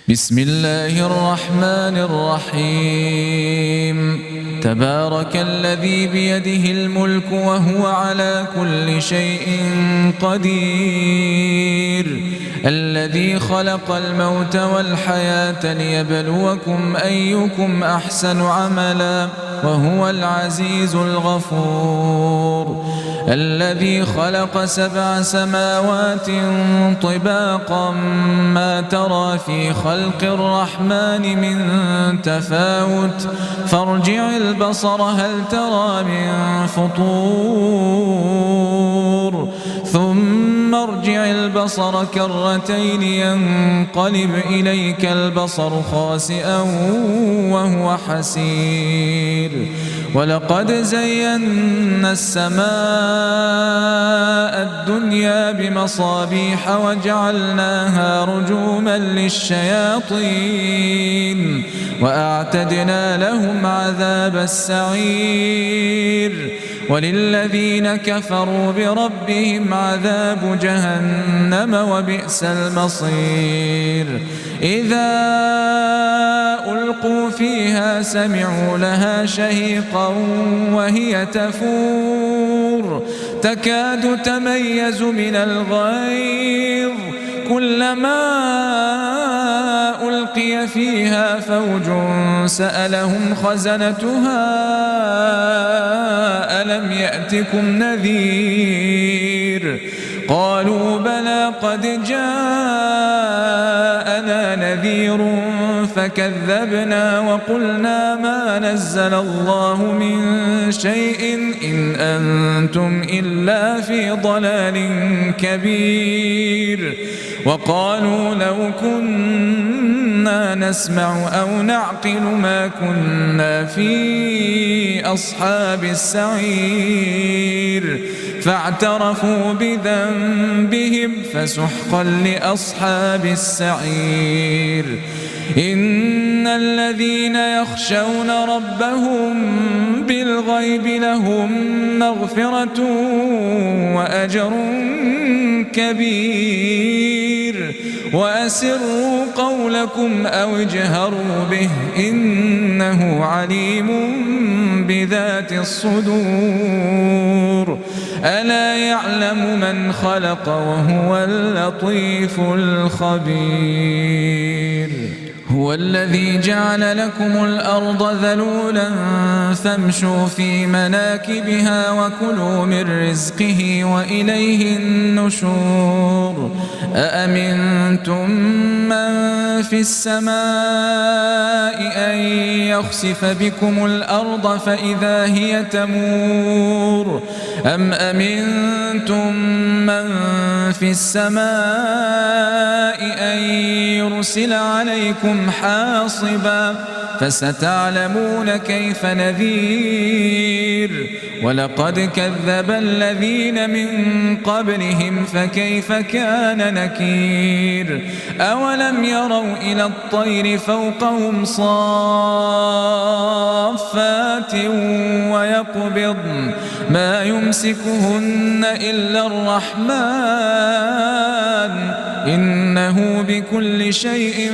بسم الله الرحمن الرحيم تبارك الذي بيده الملك وهو على كل شيء قدير الذي خلق الموت والحياة ليبلوكم أيكم أحسن عملا وهو العزيز الغفور الذي خلق 7 سماوات طباقا ما ترى في خلق الرحمن من تفاوت فارجع البصر هل ترى من فطور ثم ارجع البصر كرتين ينقلب إليك البصر خاسئا وهو حسير ولقد زينا السماء الدنيا بمصابيح وجعلناها رجوما للشياطين وأعتدنا لهم عذاب السعير وللذين كفروا بربهم عذاب جهنم وبئس المصير إذا ألقوا فيها سمعوا لها شهيقا وهي تفور تكاد تميز من الغيظ كلما ألقي فيها فوج سألهم خزنتها ألم يأتكم نذير قالوا بلى قد جاءنا نذير فكذبنا وقلنا ما نزل الله من شيء إن أنتم إلا في ضلال كبير وقالوا لو كنا نسمع أو نعقل ما كنا في أصحاب السعير فاعترفوا بذنبهم فسحقا لأصحاب السعير إن الذين يخشون ربهم بالغيب لهم مغفرة وأجر كبير وأسروا قولكم أو اجهروا به إنه عليم بذات الصدور ألا يعلم من خلق وهو اللطيف الخبير هو الذي جعل لكم الأرض ذلولا فامشوا في مناكبها وكلوا من رزقه وإليه النشور أأمنتم من في السماء أن يخسف بكم الأرض فإذا هي تمور أم أمنتم من في السماء أن يرسل عليكم حاصبا فستعلمون كيف نذير ولقد كذب الذين من قبلهم فكيف كان نكير أولم يروا إلى الطير فوقهم صافات ويقبضن ما يمسكهن إلا الرحمن إنه بكل شيء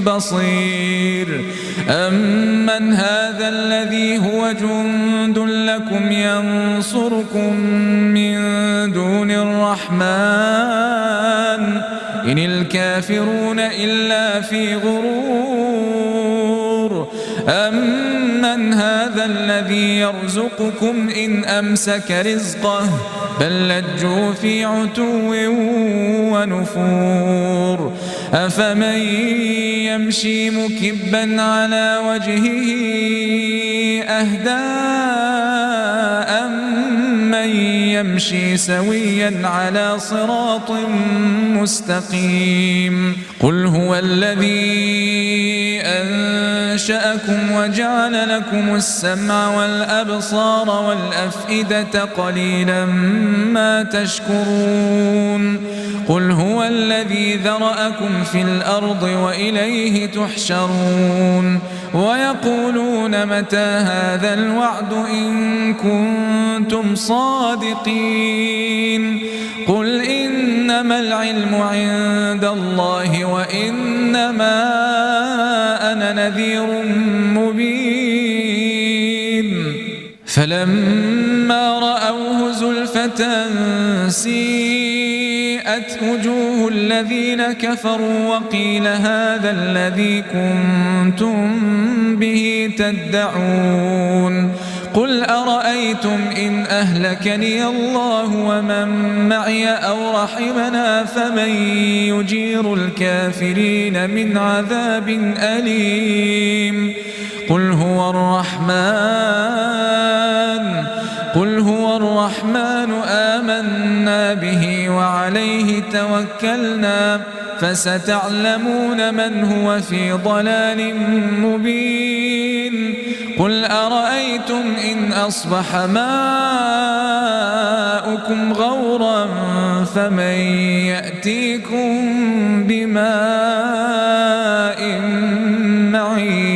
بصير أمن هذا الذي هو جند لكم ينصركم من دون الرحمن إن الكافرون إلا في غرور أمن هذا الذي يرزقكم إن أمسك رزقه بل لجوا في عتو ونفور أفمن يمشي مكبا على وجهه أهدى أمن يمشي سويا على صراط مستقيم قل هو الذي أنشأكم وجعل لكم السمع والأبصار والأفئدة قليلا ما تشكرون قل هو الذي ذرأكم في الأرض وإليه تحشرون ويقولون متى هذا الوعد إن كنتم صادقين قل إنما العلم عند الله وإنما نذير مبين فلما رأوه زلفة سيئت وجوه الذين كفروا وقيل هذا الذي كنتم به تدعون قل أرأيتم إن أهلكني الله ومن معي أو رحمنا فمن يجير الكافرين من عذاب أليم قل هو الرحمن آمنا به وعليه توكلنا فستعلمون من هو في ضلال مبين قل أرأيتم إن أصبح ماؤكم غورا فمن يأتيكم بماء معين